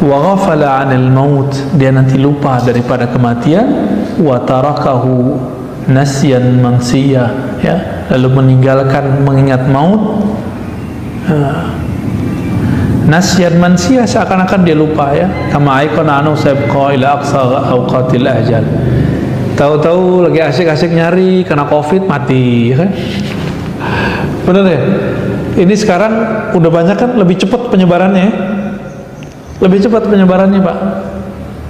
wa ghafala 'anil maut, dia nanti lupa daripada kematian, wa tarakahu nasyan mansiya, ya, lalu meninggalkan mengingat maut. Nasyan mansiya, seakan-akan dia lupa, ya, kama aikana anu sabqa ila aqsa awqatil ajal. Tahu-tahu lagi asik-asik nyari, kena covid, mati, ya kan? Benar ya? Ini sekarang udah banyak kan, lebih cepat penyebarannya, ya? Lebih cepat penyebarannya, Pak.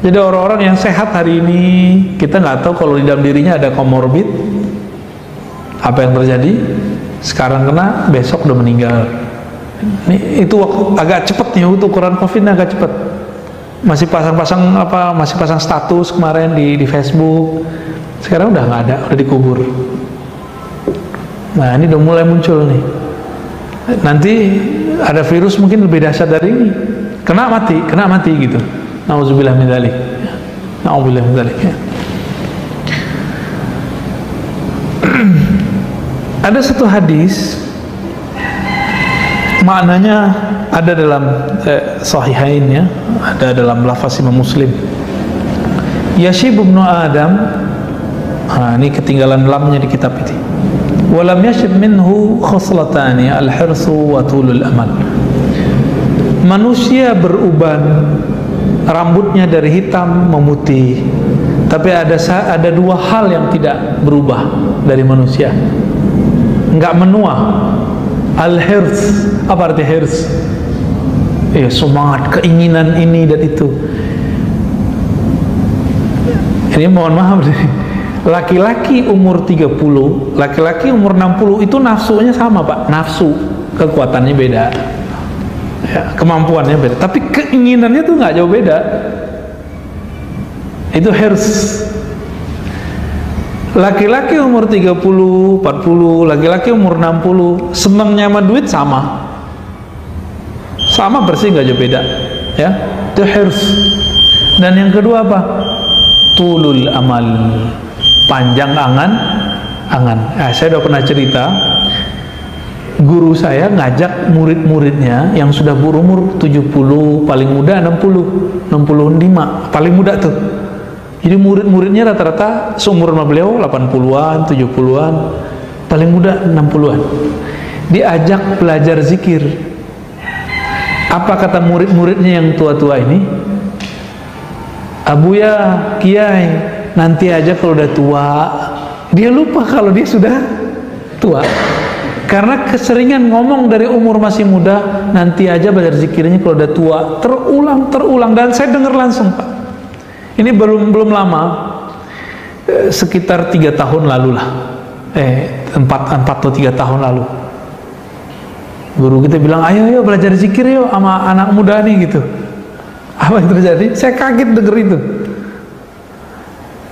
Jadi orang-orang yang sehat hari ini, kita nggak tahu kalau di dalam dirinya ada komorbid, apa yang terjadi. Sekarang kena, besok udah meninggal. Itu agak cepat nih, ukuran COVID-nya agak cepat. Masih pasang-pasang apa, masih pasang status kemarin di Facebook. Sekarang udah nggak ada, udah dikubur. Nah, ini udah mulai muncul nih. Nanti ada virus mungkin lebih dahsyat dari ini. Kena mati gitu. Nauzubillah min dzalik. Nauzubillah min dzalik. Ada satu hadis, maknanya ada dalam Sahihain, ya, ada dalam lafaz Imam Muslim. Yashib ibnu Adam, ini ketinggalan lamnya di kitab ini. Walam yashib minhu khoslatani al-hirsu wa tulul amal. Manusia beruban, rambutnya dari hitam memutih, tapi ada dua hal yang tidak berubah dari manusia, nggak menua. Al-hirs, apa arti hirs? Semangat, keinginan ini dan itu. Ini mohon maaf nih, laki-laki umur 30, laki-laki umur 60 itu nafsunya sama, Pak. Nafsu, kekuatannya beda, ya, kemampuannya beda, tapi keinginannya tuh nggak jauh beda. Itu hirs. Laki-laki umur 30, 40, laki-laki umur 60, senangnya sama duit sama bersih, nggak jauh beda, ya. Itu hirs. Dan yang kedua apa? Tulul amal, panjang angan. Saya udah pernah cerita, guru saya ngajak murid-muridnya yang sudah berumur 70, paling muda 60, 65, paling muda tuh. Jadi murid-muridnya rata-rata seumur sama beliau 80-an, 70-an, paling muda 60-an. Diajak belajar zikir. Apa kata murid-muridnya yang tua-tua ini? Abuya, Kiai, nanti aja kalau udah tua. Dia lupa kalau dia sudah tua. Karena keseringan ngomong dari umur masih muda, nanti aja belajar zikirnya kalau udah tua. Terulang. Dan saya dengar langsung, Pak. Ini belum lama, sekitar 3 tahun lalu lah, 4 atau 3 tahun lalu, guru kita bilang, ayo belajar zikir yuk sama anak muda nih gitu. Apa yang terjadi? Saya kaget denger itu.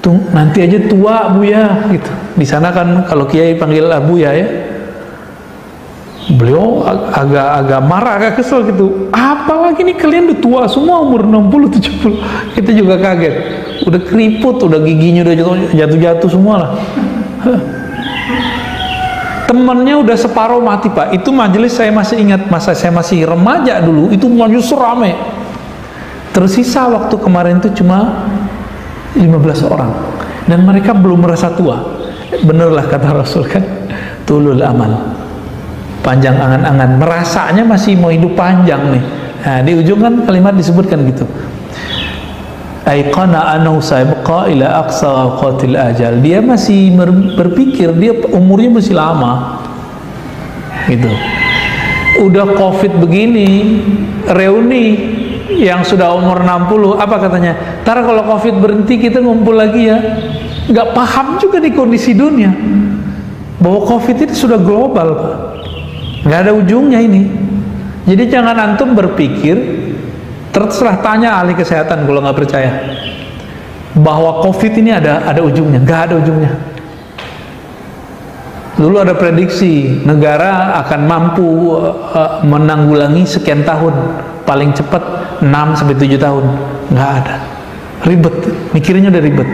Tuh nanti aja tua Buya gitu. Di sana kan kalau kiai panggil Buya, ya. Beliau agak marah, agak kesel gitu. Apalagi nih kalian udah tua semua, umur 60, 70. Kita juga kaget. Udah keriput, udah giginya udah jatuh semua lah. Temennya udah separuh mati, Pak. Itu majelis saya masih ingat, masa saya masih remaja dulu, itu majelis rame. Tersisa waktu kemarin itu cuma 15 orang. Dan mereka belum merasa tua. Benerlah kata Rasul kan, tulul amal, panjang angan-angan, merasanya masih mau hidup panjang nih. Nah, di ujung kan kalimat disebutkan gitu. Aiqana annahu sabqa ila aqsa awqatil ajal. Dia masih berpikir dia umurnya masih lama. Gitu. Udah Covid begini, reuni yang sudah umur 60, apa katanya? Ntar kalau Covid berhenti kita ngumpul lagi ya. Nggak paham juga di kondisi dunia bahwa Covid itu sudah global, Pak. Nggak ada ujungnya ini. Jadi jangan antum berpikir, terserah tanya ahli kesehatan kalau nggak percaya, bahwa Covid ini ada ujungnya. Nggak ada ujungnya. Dulu ada prediksi negara akan mampu menanggulangi sekian tahun, paling cepat 6-7 tahun. Nggak ada. Ribet, mikirnya udah ribet.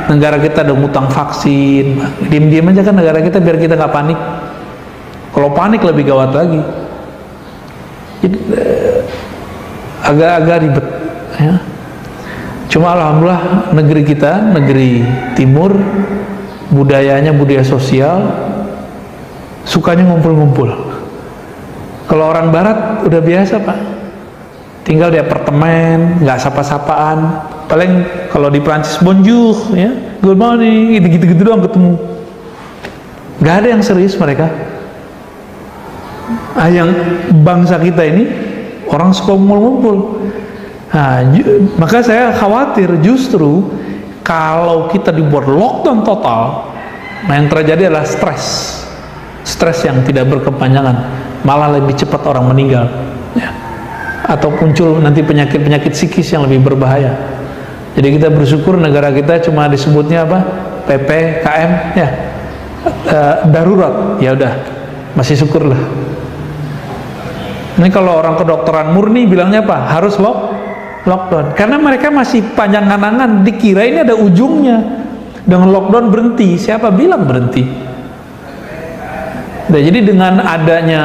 Negara kita udah ngutang vaksin, diam-diam aja kan negara kita biar kita nggak panik. Kalau panik lebih gawat lagi. Jadi, agak-agak ribet ya. Cuma alhamdulillah negeri kita, negeri timur, budayanya budaya sosial, sukanya ngumpul-ngumpul. Kalau orang barat udah biasa Pak, tinggal di apartemen, nggak sapa-sapaan, paling kalau di Prancis bonjour ya, good morning, gitu-gitu doang ketemu, nggak ada yang serius mereka. Yang bangsa kita ini orang suka ngumpul-ngumpul. Nah, maka saya khawatir justru kalau kita dibuat lockdown total, nah yang terjadi adalah stres yang tidak berkepanjangan, malah lebih cepat orang meninggal ya. Atau muncul nanti penyakit-penyakit psikis yang lebih berbahaya. Jadi kita bersyukur negara kita cuma disebutnya apa? PPKM ya, darurat. Ya udah, masih syukurlah. Ini kalau orang kedokteran murni bilangnya apa? Harus lockdown. Karena mereka masih panjang angan-angan, dikira ini ada ujungnya. Dengan lockdown berhenti. Siapa bilang berhenti? Nah, jadi dengan adanya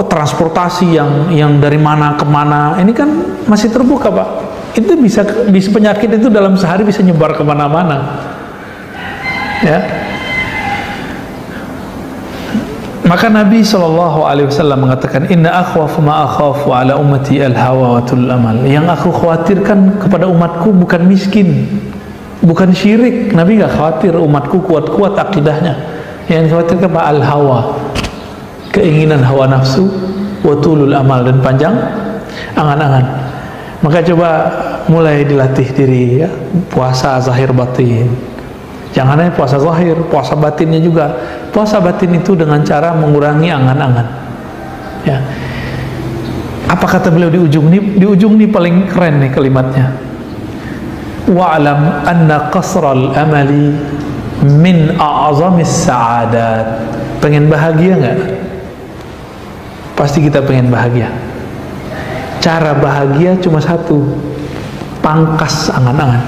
transportasi yang dari mana ke mana, ini kan masih terbuka Pak. Itu bisa penyakit itu dalam sehari bisa nyebar kemana-mana. Ya. Maka Nabi SAW mengatakan, Inna akhwafu ma akhafu ala ummati al-hawa wa tul amal. Yang aku khawatirkan kepada umatku bukan miskin, bukan syirik. Nabi gak khawatir umatku kuat-kuat akidahnya. Yang khawatir kepada al-hawa, keinginan hawa nafsu, wa tulul amal, dan panjang angan-angan. Maka coba mulai dilatih diri ya, puasa zahir batin. Jangan hanya puasa zahir, puasa batinnya juga. Puasa batin itu dengan cara mengurangi angan-angan. Ya. Apa kata beliau di ujung ini? Di ujung ini paling keren nih kalimatnya. Wa'lam anna qasral amali min a'zamis sa'adat. Pengen bahagia nggak? Pasti kita pengen bahagia. Cara bahagia cuma satu, pangkas angan-angan.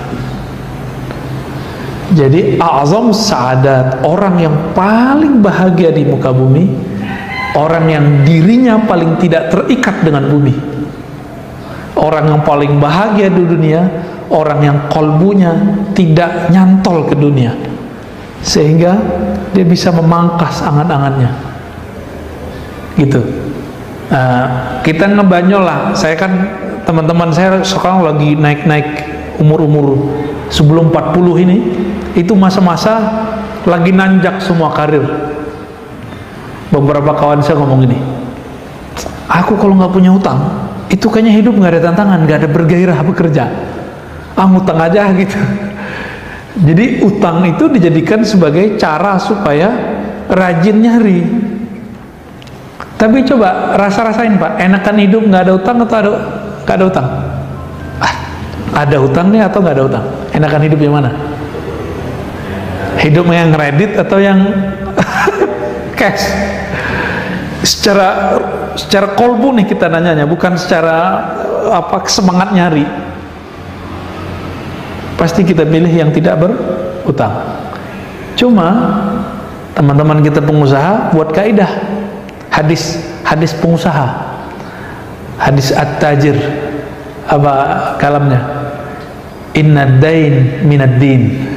Jadi a'zam sa'adat, orang yang paling bahagia di muka bumi, orang yang dirinya paling tidak terikat dengan bumi, orang yang paling bahagia di dunia, orang yang kolbunya tidak nyantol ke dunia, sehingga dia bisa memangkas angan-angannya gitu. Kita ngebanyol lah. Saya kan, teman-teman saya sekarang lagi naik-naik umur-umur sebelum 40 ini, itu masa-masa lagi nanjak semua karir. Beberapa kawan saya ngomong gini, aku kalau nggak punya utang, itu kayaknya hidup nggak ada tantangan, nggak ada bergairah bekerja. Ngutang aja gitu. Jadi utang itu dijadikan sebagai cara supaya rajin nyari. Tapi coba rasa-rasain Pak, enakan hidup nggak ada utang atau nggak ada utang? Ada utangnya atau nggak ada utang? Enakan hidup yang mana? Hidup yang kredit atau yang cash? Secara kolbu nih kita nanyanya, bukan secara semangat nyari. Pasti kita pilih yang tidak berutang. Cuma teman-teman kita pengusaha buat kaidah hadis pengusaha, hadis at-tajir, apa kalamnya, inna dain minad din.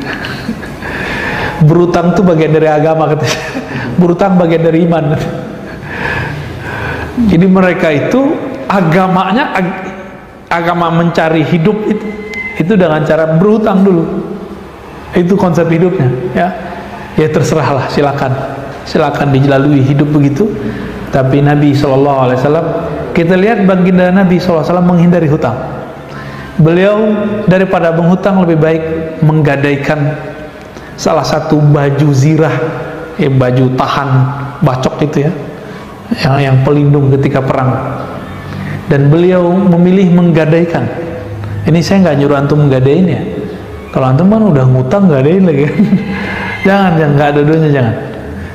Berutang itu bagian dari agama katanya. Berutang bagian dari iman. Jadi mereka itu agamanya agama mencari hidup itu dengan cara berutang dulu. Itu konsep hidupnya ya. Ya terserahlah, silakan dilalui hidup begitu. Tapi Nabi SAW, kita lihat baginda Nabi SAW menghindari hutang. Beliau daripada menghutang lebih baik menggadaikan salah satu baju zirah, baju tahan bacok itu ya, yang pelindung ketika perang. Dan beliau memilih menggadaikan. Ini saya nggak nyuruh antum menggadaiin ya. Kalau antum kan udah ngutang, gadain lagi. Jangan, nggak ada dosanya, jangan.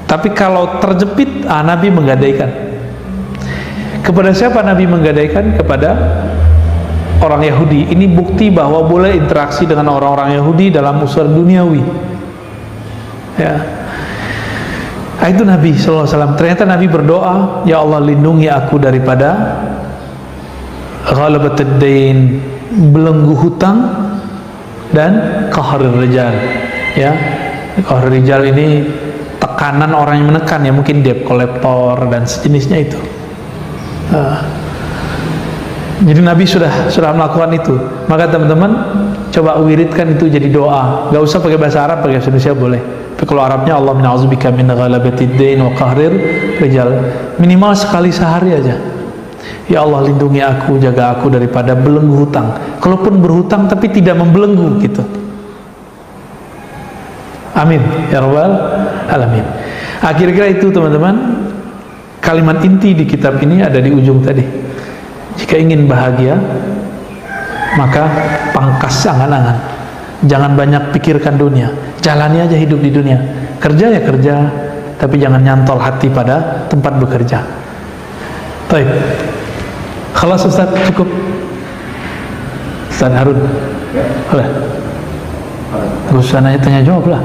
Tapi kalau terjepit, Nabi menggadaikan. Kepada siapa Nabi menggadaikan? Kepada orang Yahudi. Ini bukti bahwa boleh interaksi dengan orang-orang Yahudi dalam urusan duniawi. Ya. Itu Nabi SAW. Ternyata Nabi berdoa, ya Allah lindungi aku daripada ghalabatud dain, belenggu hutang, dan qahrul rijal. Ya, qahrul rijal ini tekanan orang yang menekan, ya mungkin debt collector dan sejenisnya itu. Jadi Nabi sudah melakukan itu. Maka teman-teman coba wiridkan itu jadi doa. Gak usah pakai bahasa Arab, pakai bahasa Indonesia boleh. Tapi kalau Arabnya, Allahumma na'udzubika min ghalabatid dain wa qahrir rijal. Minimal sekali sehari aja. Ya Allah, lindungi aku, jaga aku daripada belenggu hutang. Kalaupun berhutang tapi tidak membelenggu gitu. Amin ya rabbal alamin. Kira-kira itu teman-teman. Kalimat inti di kitab ini ada di ujung tadi. Jika ingin bahagia, maka pangkas angan-angan. Jangan banyak pikirkan dunia. Jalani aja hidup di dunia. Kerja ya kerja, tapi jangan nyantol hati pada tempat bekerja. Baik. Khalas Ustaz, cukup. Ustaz Harun. Boleh. Gak usah nanya tanya jawab lah.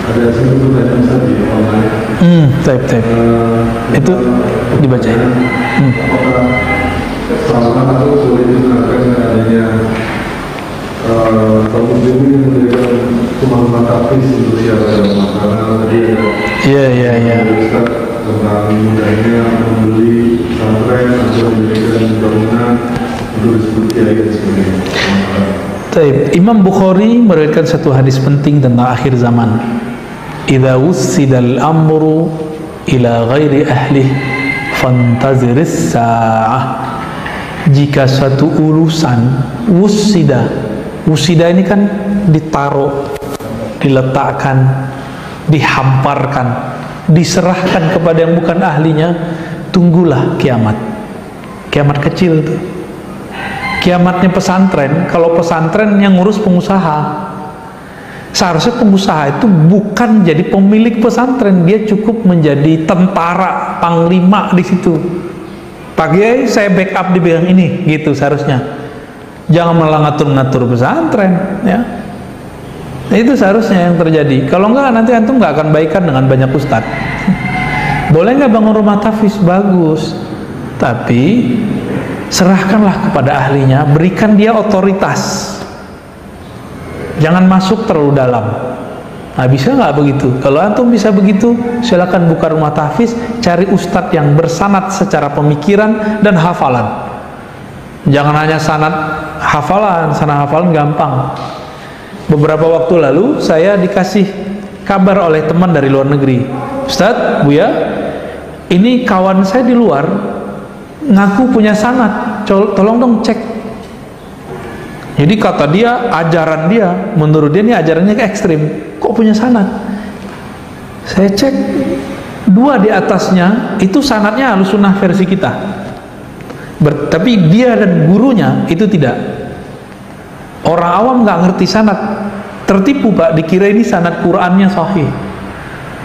Ada satu pertanyaan tadi online. Taib. Itu dibacain. Apakah salah atau sulit menerapkan adanya kaum muslimin yang memberikan pemahaman taktis untuk siapa agama? Karena tadi ada Ustaz tentang mudahnya membeli pesantren atau memberikan bangunan untuk disebut kiai dan sebagainya. Taib. Imam Bukhari meriwayatkan satu hadis penting tentang akhir zaman. Idza wussidal amru ila ghairi ahlihi fantaziris sa'ah. Jika suatu urusan wussida ini kan ditaruh, diletakkan, dihamparkan, diserahkan kepada yang bukan ahlinya, tunggulah kiamat. Kiamat kecil tuh. Kiamatnya pesantren, kalau pesantren yang ngurus pengusaha. Seharusnya pengusaha itu bukan jadi pemilik pesantren, dia cukup menjadi tentara, panglima di situ. Pak Kiai, saya backup di bidang ini, gitu seharusnya. Jangan malah ngatur-ngatur pesantren, ya. Nah, itu seharusnya yang terjadi. Kalau enggak, nanti antum nggak akan baikan dengan banyak ustadz. Boleh nggak bangun rumah tahfiz? Bagus, tapi serahkanlah kepada ahlinya, berikan dia otoritas. Jangan masuk terlalu dalam. Nah, bisa nggak begitu? Kalau antum bisa begitu, silakan buka rumah tahfiz, cari ustadz yang bersanad secara pemikiran dan hafalan. Jangan hanya sanad hafalan gampang. Beberapa waktu lalu saya dikasih kabar oleh teman dari luar negeri. Ustadz, Buya, ini kawan saya di luar ngaku punya sanad, tolong dong cek. Jadi kata dia, ajaran dia, menurut dia ini ajarannya ekstrim. Kok punya sanad? Saya cek, 2 di atasnya itu sanadnya Ahlussunnah versi kita. Tapi dia dan gurunya itu tidak. Orang awam nggak ngerti sanad, tertipu Pak, dikira ini sanad Qur'annya sahih.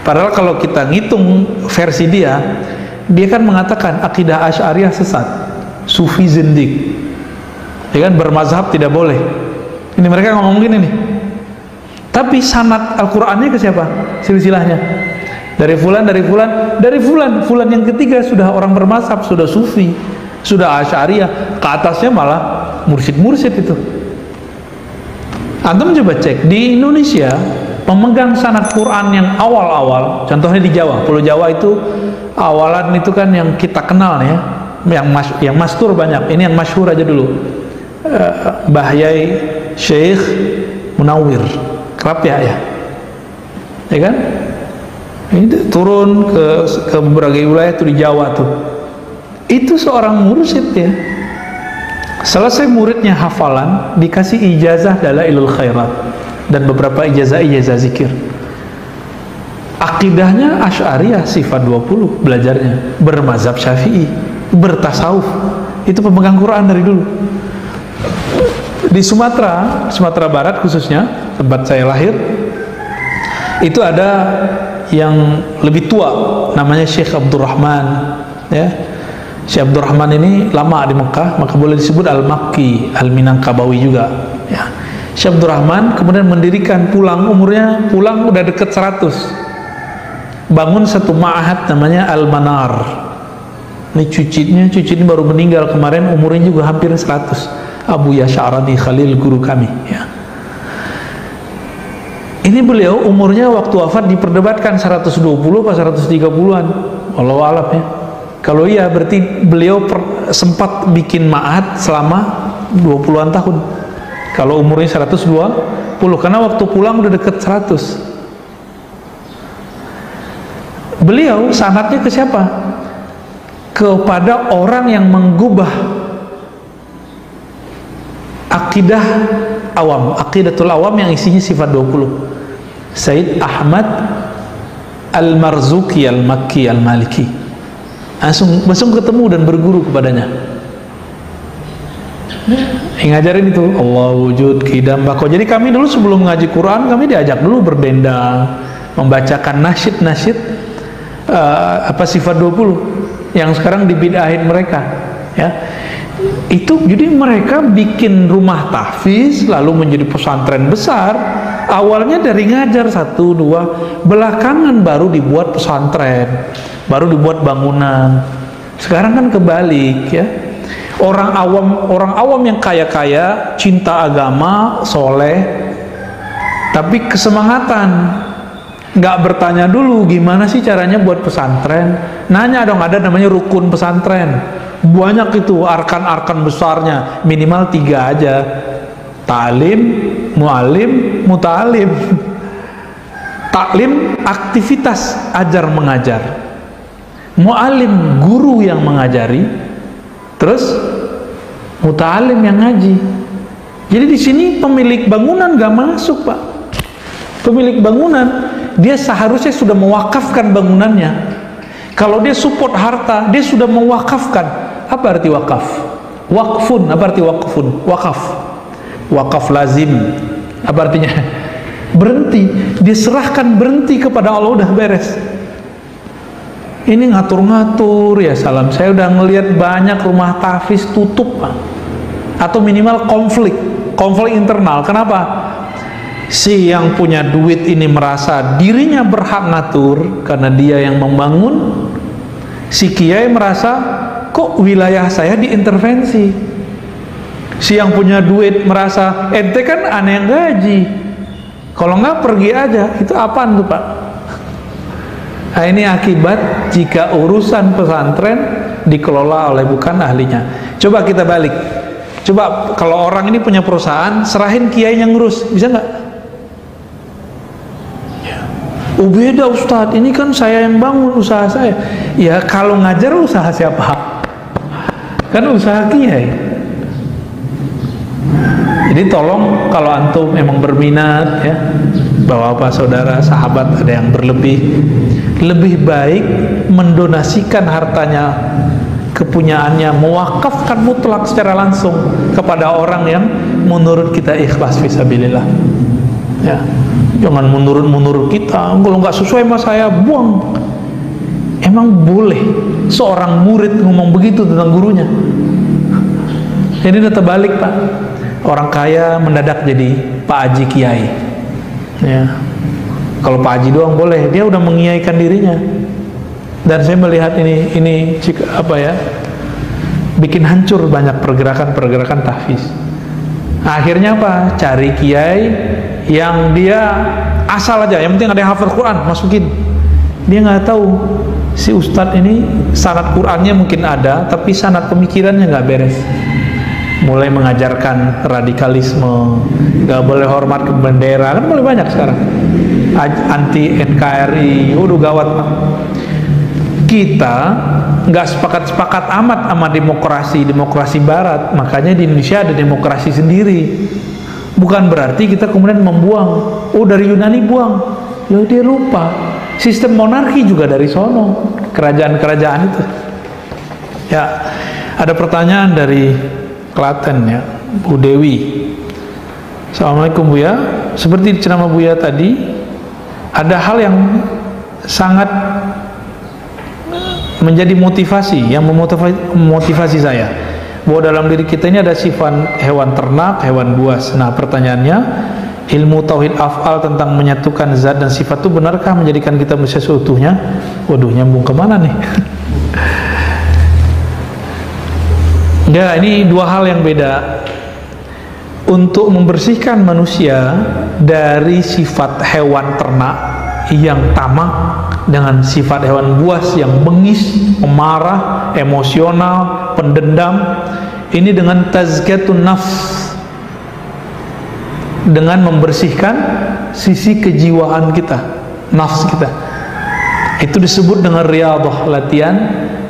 Padahal kalau kita ngitung versi dia kan mengatakan akidah Asy'ariyah sesat, Sufi zindik. Ya kan, bermazhab tidak boleh. Ini mereka ngomong gini nih. Tapi sanad Al-Qur'annya ke siapa? Silsilahnya. Dari fulan, fulan yang ketiga sudah orang bermazhab, sudah Sufi, sudah Asy'ariyah, ke atasnya malah mursyid-mursyid itu. Antum coba cek di Indonesia, pemegang sanad Quran yang awal-awal, contohnya di Jawa, Pulau Jawa itu awalan itu kan yang kita kenal ya, yang mastur banyak. Ini yang masyhur aja dulu. Mbah Yai Syekh Munawir Kerapia ya kan? Ini turun ke berbagai wilayah itu di Jawa tuh. Itu seorang mursyid ya. Selesai muridnya hafalan, dikasih ijazah Dalailul Khairat dan beberapa ijazah zikir. Akidahnya Asy'ariyah sifat 20 belajarnya, bermazhab Syafi'i, bertasawuf. Itu pemegang Quran dari dulu. Di Sumatera Barat khususnya, tempat saya lahir, itu ada yang lebih tua, namanya Syekh Abdurrahman ya. Syekh Abdurrahman ini lama di Mekah, maka boleh disebut Al-Makki, Al-Minangkabawi juga ya. Syekh Abdurrahman kemudian mendirikan, pulang udah deket 100, bangun satu ma'had namanya Al-Manar. Ini cucu baru meninggal kemarin, umurnya juga hampir 100, Abu Yash'arani Khalil, guru kami ya. Ini beliau umurnya waktu wafat diperdebatkan 120 atau 130-an, wallahu a'lam ya. Kalau iya berarti beliau sempat bikin ma'had selama 20-an tahun. Kalau umurnya 120, karena waktu pulang udah deket 100. Beliau sanadnya ke siapa? Kepada orang yang menggubah akidah awam, aqidatul awam yang isinya sifat 20. Sayyid Ahmad Al-Marzuki Al-Makki Al-Maliki. Langsung ketemu dan berguru kepadanya. Yang ngajarin itu Allah wujud qidam baqo. Jadi kami dulu sebelum ngaji Quran, kami diajak dulu berdendang, membacakan nasyid sifat 20 yang sekarang dibid'ahin mereka ya. Itu jadi mereka bikin rumah tahfiz lalu menjadi pesantren besar. Awalnya dari ngajar 1, 2, belakangan baru dibuat pesantren, baru dibuat bangunan. Sekarang kan kebalik ya. Orang awam yang kaya-kaya, cinta agama, soleh, tapi kesemangatan, nggak bertanya dulu gimana sih caranya buat pesantren. Nanya dong, ada namanya rukun pesantren, banyak itu arkan-arkan besarnya, minimal 3 aja: ta'lim, mu'alim, muta'alim. Taklim aktivitas ajar mengajar, mu'alim guru yang mengajari, terus muta'alim yang ngaji. Jadi di sini pemilik bangunan gak masuk, Pak. Pemilik bangunan dia seharusnya sudah mewakafkan bangunannya. Kalau dia support harta, dia sudah mewakafkan. Apa arti wakaf? Wakfun, apa arti wakfun? Wakaf. Wakaf lazim. Apa artinya? Berhenti. Dia serahkan, berhenti kepada Allah, udah beres. Ini ngatur-ngatur ya salam. Saya udah ngelihat banyak rumah tahfiz tutup, Pak. Atau minimal konflik internal. Kenapa? Si yang punya duit ini merasa dirinya berhak ngatur karena dia yang membangun. Si kiai merasa kok wilayah saya diintervensi. Si yang punya duit merasa ente kan aneh yang gaji, kalau nggak pergi aja. Itu apaan tuh, Pak? Nah, ini akibat jika urusan pesantren dikelola oleh bukan ahlinya. Coba kita balik. Coba kalau orang ini punya perusahaan, serahin kiai yang ngurus, bisa nggak? Oh beda Ustadz, ini kan saya yang bangun usaha saya. Ya kalau ngajar usaha siapa? Kan usaha kiai. Jadi tolong kalau antum emang berminat ya, bapak-bapak, saudara, sahabat ada yang berlebih, lebih baik mendonasikan hartanya, kepunyaannya, mewakafkan mutlak secara langsung kepada orang yang menurut kita ikhlas fisabilillah ya. Jangan menurut kita, kalau nggak sesuai sama saya buang. Emang boleh seorang murid ngomong begitu tentang gurunya? Jadi udah terbalik, Pak. Orang kaya mendadak jadi Pak Haji Kiai ya. Kalau Pak Haji doang boleh, dia udah mengiaikan dirinya. Dan saya melihat ini apa ya, bikin hancur banyak pergerakan tahfiz. Akhirnya apa? Cari kiai yang dia asal aja, yang penting ada yang hafal Quran, masukin. Dia nggak tahu si ustadz ini sanad Qurannya mungkin ada, tapi sanad pemikirannya nggak beres. Mulai mengajarkan radikalisme, nggak boleh hormat ke bendera, kan mulai banyak sekarang. Anti NKRI, udah gawat, Pak. Kita nggak sepakat amat sama demokrasi barat, makanya di Indonesia ada demokrasi sendiri. Bukan berarti kita kemudian membuang, oh dari Yunani buang, ya dia lupa sistem monarki juga dari sono, kerajaan-kerajaan itu ya. Ada pertanyaan dari Klaten ya, Bu Dewi. Assalamualaikum Buya, seperti ceramah Buya tadi, ada hal yang sangat menjadi motivasi, yang memotivasi saya. bahwa dalam diri kita ini ada sifat hewan ternak, hewan buas. Nah, pertanyaannya, ilmu tauhid af'al tentang menyatukan zat dan sifat itu benarkah menjadikan kita manusia seutuhnya? Waduh, nyambung kemana nih? Ya, ini dua hal yang beda. Untuk membersihkan manusia dari sifat hewan ternak yang tamak dengan sifat hewan buas yang bengis, pemarah, emosional, pendendam, ini dengan tazkiyatun nafs, dengan membersihkan sisi kejiwaan kita, nafs kita. Itu disebut dengan riyadhah, latihan.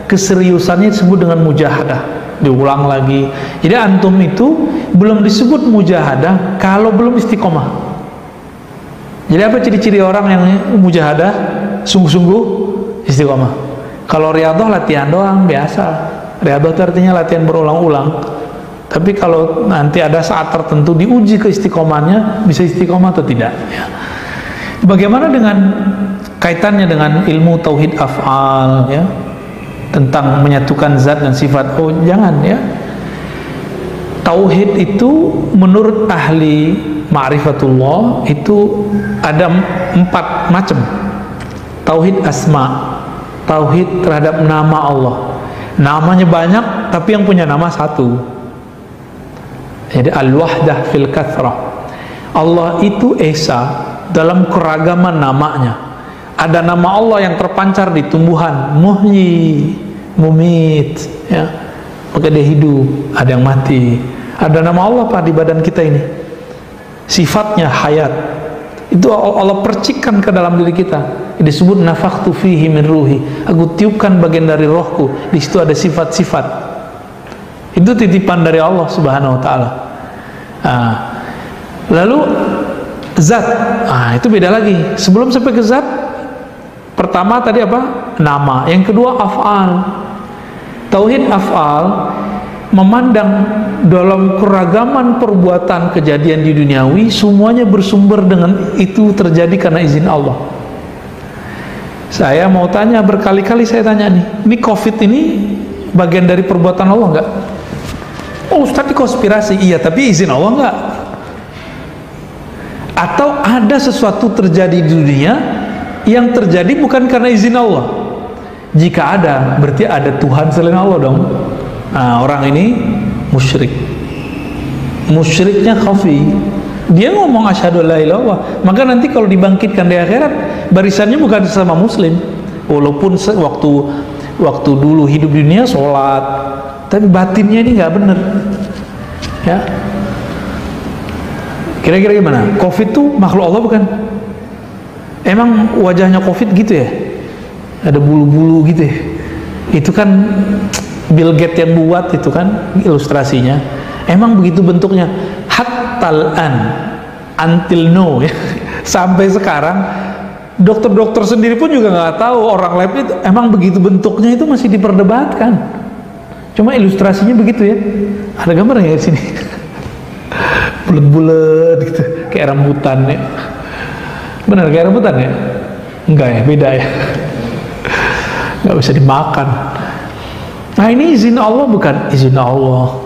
Keseriusannya disebut dengan mujahadah. Diulang lagi. Jadi antum itu belum disebut mujahadah kalau belum istiqomah. Jadi apa ciri-ciri orang yang mujahadah? Sungguh-sungguh istiqomah. Kalau riyadhah latihan doang biasa. Riyadhah itu artinya latihan berulang-ulang. Tapi kalau nanti ada saat tertentu diuji keistiqomannya, bisa istiqomah atau tidak ya. Bagaimana dengan kaitannya dengan ilmu tauhid af'al ya, tentang menyatukan zat dan sifat? Oh jangan ya. Tauhid itu menurut ahli ma'rifatullah itu ada 4 macam. Tauhid asma, tauhid terhadap nama Allah. Namanya banyak tapi yang punya nama satu. Jadi al-wahdah fil kathrah. Allah itu esa dalam keragaman namanya. Ada nama Allah yang terpancar di tumbuhan, muhyi, mumit, ya, maka dia hidup, ada yang mati. Ada nama Allah Pak di badan kita ini, sifatnya hayat. Itu Allah percikkan ke dalam diri kita. Disebut nafakhtu fihi min ruhi. Aku tiupkan bagian dari rohku. Di situ ada sifat-sifat. Itu titipan dari Allah Subhanahu Wa Taala. Nah, lalu zat, itu beda lagi. Sebelum sampai ke zat, pertama tadi apa? Nama. Yang kedua af'al. Tauhid af'al memandang dalam keragaman perbuatan kejadian di duniawi, semuanya bersumber dengan itu terjadi karena izin Allah. Saya mau tanya, berkali-kali saya tanya nih, ini COVID ini bagian dari perbuatan Allah enggak? Oh Ustaz, ini konspirasi. Iya, tapi izin Allah enggak? Atau ada sesuatu terjadi di dunia yang terjadi bukan karena izin Allah? Jika ada, berarti ada Tuhan selain Allah dong. Nah, orang ini musyrik. Musyriknya khafi. Dia ngomong asyhadu la ilaha illallah, maka nanti kalau dibangkitkan di akhirat, barisannya bukan sesama muslim. Walaupun waktu dulu hidup di dunia sholat, tapi batinnya ini nggak benar. Ya. Kira-kira gimana? Covid itu makhluk Allah bukan? Emang wajahnya Covid gitu ya? Ada bulu-bulu gitu ya? Itu kan Bill Gates yang buat itu kan ilustrasinya. Emang begitu bentuknya? Hattal-an, until now ya. Sampai sekarang dokter-dokter sendiri pun juga nggak tahu orang lab itu emang begitu bentuknya, itu masih diperdebatkan. Cuma ilustrasinya begitu ya. Ada gambarnya di sini. Bulat-bulat gitu, kayak rambutan ya. Benar kayak rambutan ya? Enggak ya, beda ya. Nggak bisa dimakan. Nah ini izin Allah bukan izin Allah.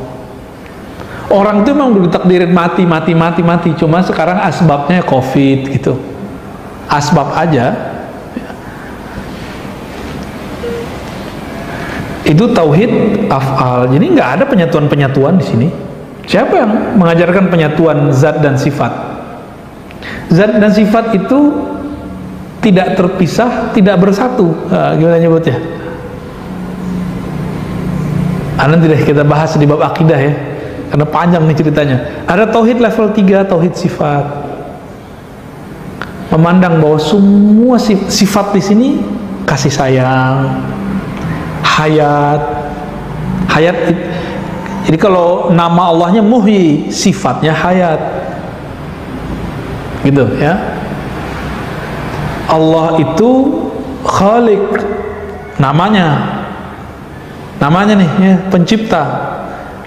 Orang itu memang udah ditakdirin mati. Cuma sekarang asbabnya COVID gitu. Asbab aja. Itu tauhid af'al. Jadi nggak ada penyatuan-penyatuan di sini. Siapa yang mengajarkan penyatuan zat dan sifat? Zat dan sifat itu tidak terpisah, tidak bersatu. Gimana nyebutnya? Nanti deh kita bahas di bab akidah ya, karena panjang nih ceritanya. Ada tauhid level 3, tauhid sifat. Memandang bahwa semua sifat di sini kasih sayang, hayat. Jadi kalau nama Allahnya muhyi, sifatnya hayat. Gitu ya. Allah itu khaliq, namanya nih ya, pencipta.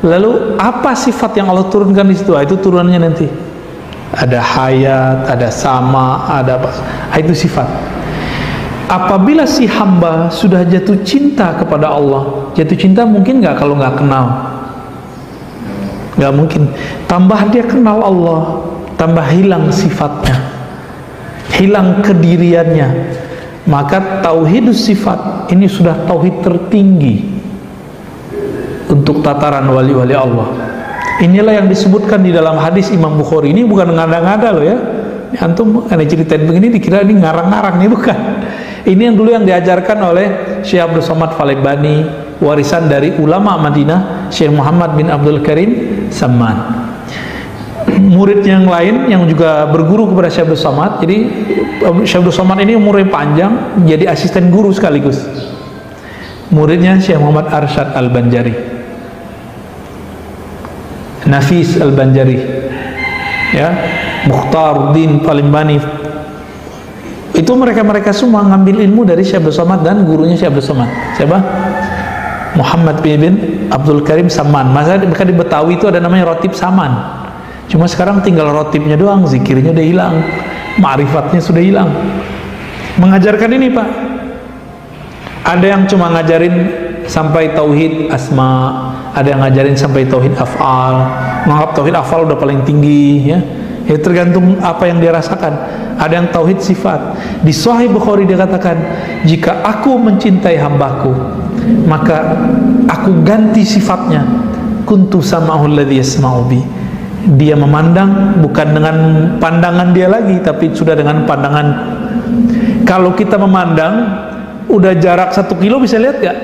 Lalu apa sifat yang Allah turunkan di situ? Itu turunannya nanti. Ada hayat, ada sama, ada apa? Itu sifat. Apabila si hamba sudah jatuh cinta kepada Allah, jatuh cinta mungkin nggak kalau nggak kenal? nggak mungkin. Tambah dia kenal Allah, tambah hilang sifatnya, hilang kediriannya. Maka tauhidus sifat ini sudah tauhid tertinggi untuk tataran wali-wali Allah. Inilah yang disebutkan di dalam hadis Imam Bukhari. Ini bukan ngada-ngada loh ya. Antum ada ceritain begini dikira ini ngarang-ngarang, nih bukan. Ini yang dulu yang diajarkan oleh Syekh Abdul Somad Falebani, warisan dari ulama Madinah Syekh Muhammad bin Abdul Karim Samman. Murid yang lain yang juga berguru kepada Syekh Abdul Somad. Jadi Syekh Abdul Somad ini umurnya panjang, jadi asisten guru sekaligus. Muridnya Syekh Muhammad Arsyad Al-Banjari, Nafis Al-Banjari, ya, Mukhtaruddin Palembani. Itu mereka semua ngambil ilmu dari Syekh Abdul Somad dan gurunya Syekh Abdul Somad. Siapa? Muhammad bin Abdul Karim Saman. Masa di Betawi itu ada namanya Rotib Saman. Cuma sekarang tinggal rotibnya doang, zikirnya udah hilang, ma'rifatnya sudah hilang. Mengajarkan ini Pak, ada yang cuma ngajarin sampai tauhid asma, ada yang ngajarin sampai tauhid af'al, menganggap tauhid af'al udah paling tinggi, ya. Ya tergantung apa yang dia rasakan. Ada yang tauhid sifat. Di Sahih Bukhari dia katakan, jika aku mencintai hambaku, maka aku ganti sifatnya. Kuntu sama'ul ladzi yasma'u bi. Dia memandang bukan dengan pandangan dia lagi, tapi sudah dengan pandangan. Kalau kita memandang udah jarak 1 kilo bisa lihat gak?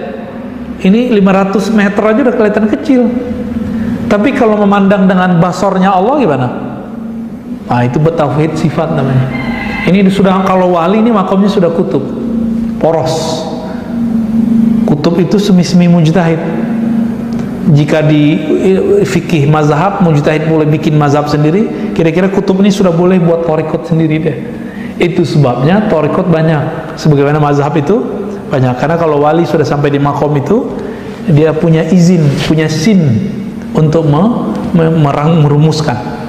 Ini 500 meter aja udah kelihatan kecil. Tapi kalau memandang dengan basornya Allah gimana? Nah itu bertauhid sifat namanya. Ini sudah, kalau wali ini makamnya sudah kutub, poros. Kutub itu semi-semi mujtahid. Jika di fikih mazhab, mujtahid boleh bikin mazhab sendiri, kira-kira kutub ini sudah boleh buat torikot sendiri deh. Itu sebabnya torikot banyak, sebagaimana mazhab itu banyak. Karena kalau wali sudah sampai di makom itu, dia punya izin, punya sin untuk merumuskan.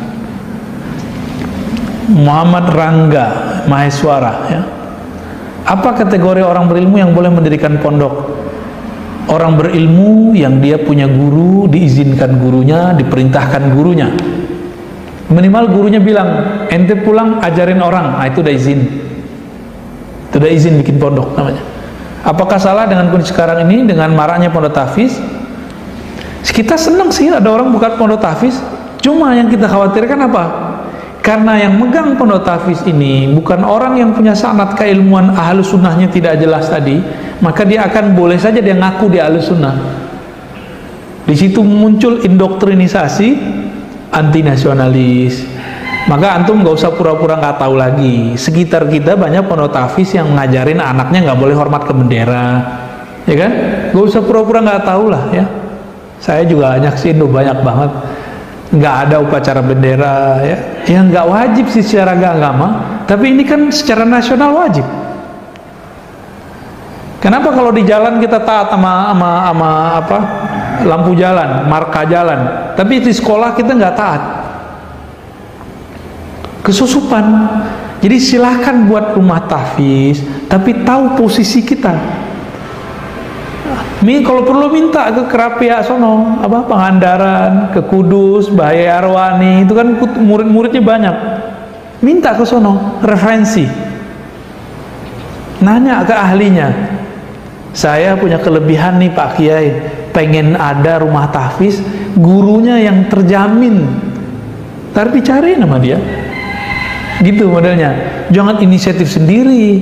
Muhammad Rangga Maheswara, ya. Apa kategori orang berilmu yang boleh mendirikan pondok? Orang berilmu yang dia punya guru, diizinkan gurunya, diperintahkan gurunya. Minimal gurunya bilang, ente pulang ajarin orang, nah itu udah izin. Itu udah izin bikin pondok namanya. Apakah salah dengan kondisi sekarang ini, dengan maraknya pondok tahfiz? Kita senang sih ada orang buka pondok tahfiz, cuma yang kita khawatirkan apa? Karena yang megang pondok tahfiz ini bukan orang yang punya sanad keilmuan ahlus sunnahnya tidak jelas tadi, maka dia akan boleh saja dia ngaku dia ahlus sunnah. Di situ muncul indoktrinisasi anti nasionalis. Maka antum nggak usah pura-pura nggak tahu lagi. Sekitar kita banyak pondok tahfiz yang ngajarin anaknya nggak boleh hormat ke bendera, ya kan? Nggak usah pura-pura nggak tahu lah, ya. Saya juga nyaksiin banyak banget. Nggak ada upacara bendera, ya. Yang nggak wajib sih secara agama, tapi ini kan secara nasional wajib. Kenapa kalau di jalan kita taat sama apa lampu jalan, marka jalan, tapi di sekolah kita nggak taat? Kesusupan. Jadi silahkan buat rumah tahfiz, tapi tahu posisi kita. Kalau perlu minta ke Kerapia sono, apa Pangandaran, ke Kudus, Bahaya Arwani, itu kan murid-muridnya banyak. Minta ke sono referensi. Nanya ke ahlinya. Saya punya kelebihan nih Pak Kiai, pengen ada rumah tahfiz, gurunya yang terjamin. Ntar dicari nama dia. Gitu modelnya. Jangan inisiatif sendiri,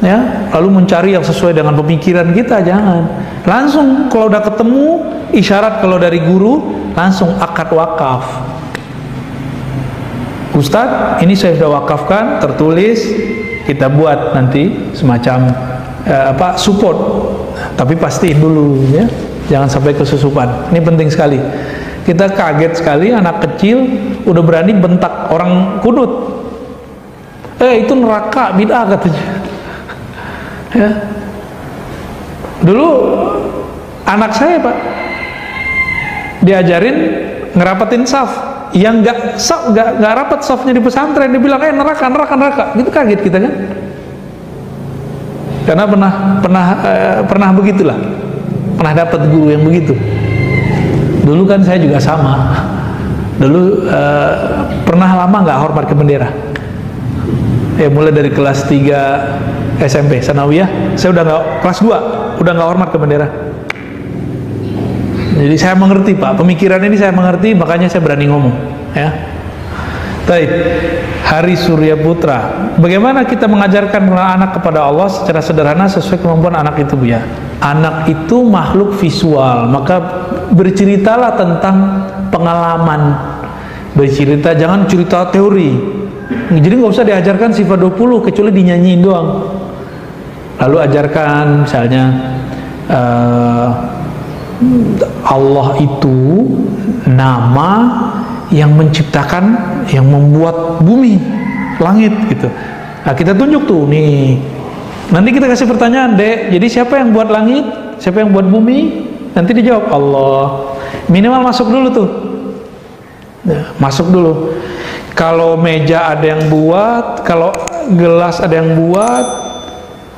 ya. Lalu mencari yang sesuai dengan pemikiran kita, jangan. Langsung kalau udah ketemu isyarat kalau dari guru, langsung akad wakaf. Ustadz, ini saya sudah wakafkan, tertulis, kita buat nanti semacam support, tapi pastiin dulu, ya. Jangan sampai kesusupan. Ini penting sekali. Kita kaget sekali anak kecil udah berani bentak orang Kudut. Itu neraka, bid'ah katanya. Ya. Dulu anak saya Pak diajarin ngerapetin saf, yang nggak rapat safnya di pesantren, dia bilang neraka, gitu kaget kita kan, karena pernah begitulah, pernah dapat guru yang begitu. Dulu kan saya juga sama, Dulu pernah lama nggak hormat ke bendera? Mulai dari kelas 3 SMP Sanawiyah, saya udah nggak, kelas 2 udah nggak hormat ke bendera. Jadi saya mengerti Pak, pemikiran ini saya mengerti, makanya saya berani ngomong ya. Baik, Hari Surya Putra, bagaimana kita mengajarkan anak kepada Allah secara sederhana sesuai kemampuan anak itu, Bu ya? Anak itu makhluk visual, maka berceritalah tentang pengalaman, bercerita, jangan cerita teori. Jadi nggak usah diajarkan sifat 20 kecuali dinyanyiin doang. Lalu ajarkan misalnya Allah itu nama yang menciptakan, yang membuat bumi, langit gitu. Nah kita tunjuk tuh nih. Nanti kita kasih pertanyaan, Dek, jadi siapa yang buat langit? Siapa yang buat bumi? Nanti dijawab Allah. Minimal masuk dulu tuh. Nah, masuk dulu. Kalau meja ada yang buat, kalau gelas ada yang buat,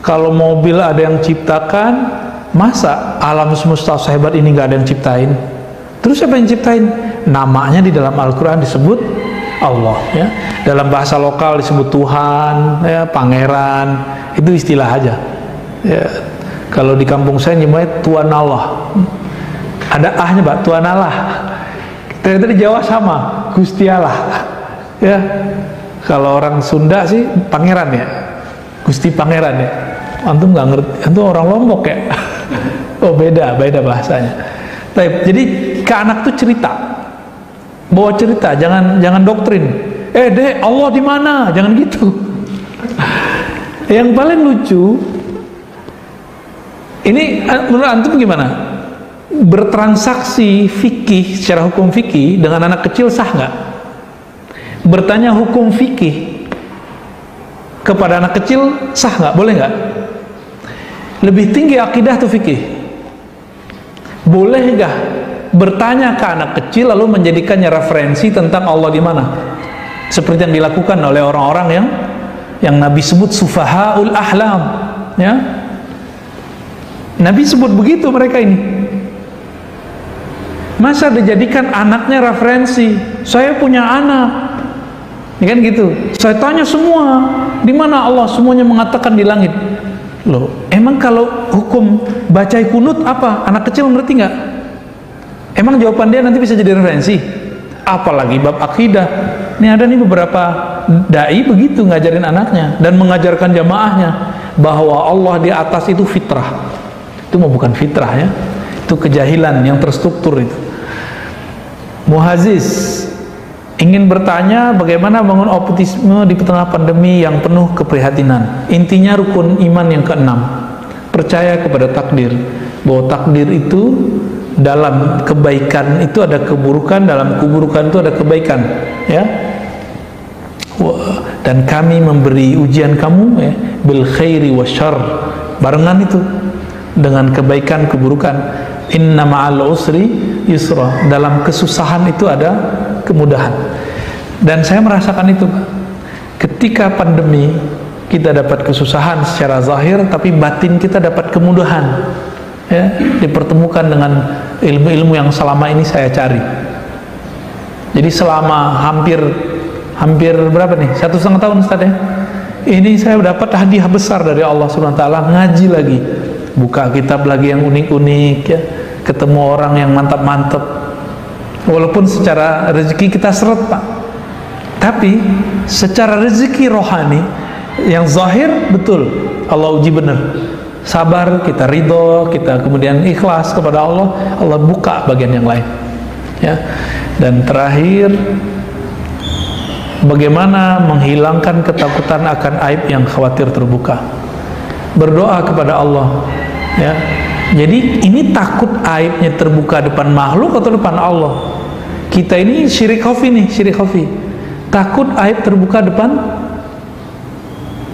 kalau mobil ada yang ciptakan, masa alam semesta sehebat ini nggak ada yang ciptain? Terus siapa yang ciptain? Namanya di dalam Al-Quran disebut Allah ya. Dalam bahasa lokal disebut Tuhan ya, Pangeran, itu istilah aja ya. Kalau di kampung saya nyebutnya Tuan Allah, ada ahnya Pak, Tuan Allah. Ternyata di Jawa sama, Gusti Allah ya. Kalau orang Sunda sih Pangeran ya, Gusti Pangeran ya. Antum nggak ngerti, antum orang Lombok ya. Oh beda bahasanya. Jadi ke anak tuh cerita, bawa cerita, jangan doktrin. Dek, Allah di mana? Jangan gitu. Yang paling lucu, ini menurut antum gimana? Bertransaksi fikih secara hukum fikih dengan anak kecil sah nggak? Bertanya hukum fikih kepada anak kecil sah nggak? Boleh nggak? Lebih tinggi akidah atau fikih? Boleh nggak bertanya ke anak kecil lalu menjadikannya referensi tentang Allah di mana? Seperti yang dilakukan oleh orang-orang yang Nabi sebut sufahaul ahlam ya. Nabi sebut begitu mereka ini. Masa dijadikan anaknya referensi? Saya punya anak, ya kan gitu. Saya tanya semua, di mana Allah? Semuanya mengatakan di langit. Loh, emang kalau hukum baca kunut apa? Anak kecil ngerti nggak? Emang jawaban dia nanti bisa jadi referensi? Apalagi bab akidah. Ini ada nih beberapa dai begitu ngajarin anaknya dan mengajarkan jamaahnya bahwa Allah di atas itu fitrah. Itu mau bukan fitrah ya, itu kejahilan yang terstruktur itu. Muhaziz ingin bertanya bagaimana bangun optimisme di tengah pandemi yang penuh keprihatinan. Intinya rukun iman yang ke-6, percaya kepada takdir, bahwa takdir itu dalam kebaikan itu ada keburukan, dalam keburukan itu ada kebaikan ya. Dan kami memberi ujian kamu ya, bil khairi wasyarr, barengan itu dengan kebaikan keburukan. Inna ma'al usri yusra, dalam kesusahan itu ada kemudahan. Dan saya merasakan itu Pak. Ketika pandemi kita dapat kesusahan secara zahir, tapi batin kita dapat kemudahan ya, dipertemukan dengan ilmu-ilmu yang selama ini saya cari. Jadi selama hampir berapa nih? 1,5 tahun Ustaz ya. Ini saya dapat hadiah besar dari Allah Subhanahu wa taala, ngaji lagi, buka kitab lagi yang unik-unik ya, ketemu orang yang mantap-mantap. Walaupun secara rezeki kita seret Pak, tapi secara rezeki rohani yang zahir betul Allah uji benar. Sabar, kita ridho, kita kemudian ikhlas kepada Allah, Allah buka bagian yang lain ya. Dan terakhir, bagaimana menghilangkan ketakutan akan aib yang khawatir terbuka? Berdoa kepada Allah ya. Jadi ini takut aibnya terbuka depan makhluk atau depan Allah? Kita ini syirik khafi nih, syirik khafi. Takut aib terbuka depan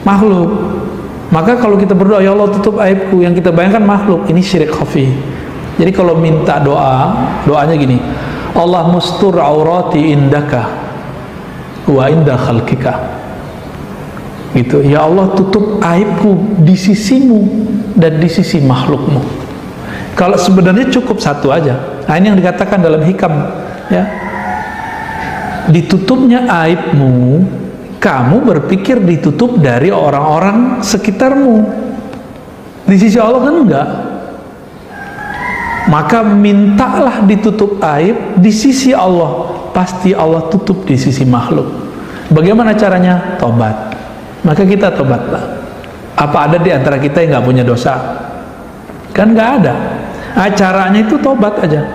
makhluk. Maka kalau kita berdoa, ya Allah tutup aibku, yang kita bayangkan makhluk, ini syirik khafi. Jadi kalau minta doa, doanya gini, Allah mustur aurati indaka wa inda khalqika. Gitu. Ya Allah tutup aibku di sisimu dan di sisi makhlukmu. Kalau sebenarnya cukup satu aja. Nah, ini yang dikatakan dalam hikam ya. ditutupnya aibmu, kamu berpikir ditutup dari orang-orang sekitarmu. Di sisi Allah kan enggak. Maka mintalah ditutup aib di sisi Allah, pasti Allah tutup di sisi makhluk. Bagaimana caranya? Tobat. Maka kita tobatlah. Apa ada di antara kita yang nggak punya dosa? Kan nggak ada. Caranya itu tobat aja.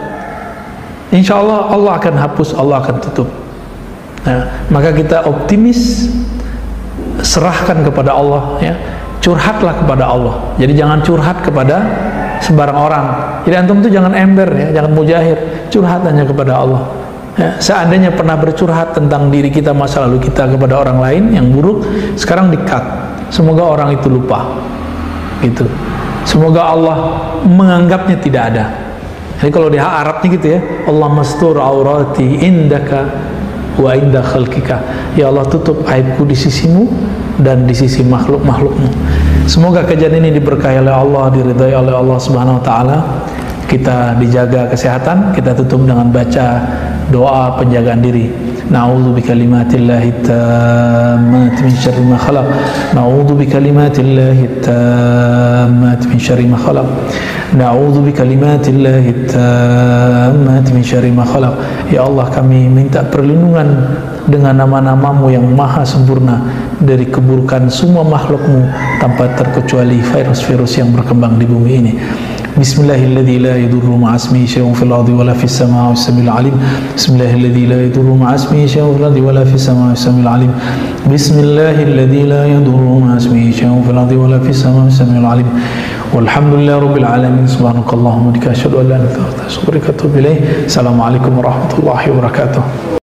Insya Allah Allah akan hapus, Allah akan tutup. Nah, maka kita optimis, serahkan kepada Allah, ya. Curhatlah kepada Allah. Jadi jangan curhat kepada sembarang orang. Jadi antum itu jangan ember, ya, jangan mujahir. Curhat hanya kepada Allah. Ya, seandainya pernah bercurhat tentang diri kita, masa lalu kita kepada orang lain yang buruk, sekarang di-cut. Semoga orang itu lupa. Gitu. Semoga Allah menganggapnya tidak ada. Jadi kalau di Arabnya gitu ya, Allah mastur aurati indaka wa inda khalqika. Ya Allah, tutup aibku di sisimu dan di sisi makhluk-makhlukmu. Semoga kejadian ini diberkahi oleh Allah, diridhai oleh Allah Subhanahu wa taala. Kita dijaga kesehatan, kita tutup dengan baca doa penjagaan diri. Na'udzu bikalimatillahi tammati min syarri ma khalaq. Na'udzu bikalimatillahi tammati min syarri ma khalaq. Na'udzu bikalimatillahi tammati min syarri ma khalaq. Ya Allah, kami minta perlindungan dengan nama-namamu yang maha sempurna dari keburukan semua makhlukmu tanpa terkecuali virus-virus yang berkembang di bumi ini. Bismillahilladzi la yadurru ma'asmihi syai'un fil ardi wala fis samaa'i was-sami'ul 'alim. Bismillahilladzi la yadurru ma'asmihi syai'un fil ardi wala fis samaa'i was-sami'ul 'alim. Bismillahilladzi la yadurru ma'asmihi syai'un fil ardi wala fis samaa'i was-sami'ul 'alim. Walhamdulillahirabbil alamin. Subhanakallahumma wa bihamdika asyhadu an la ilaha illa anta astaghfiruka wa atubu ilaik. Assalamualaikum warahmatullahi wabarakatuh.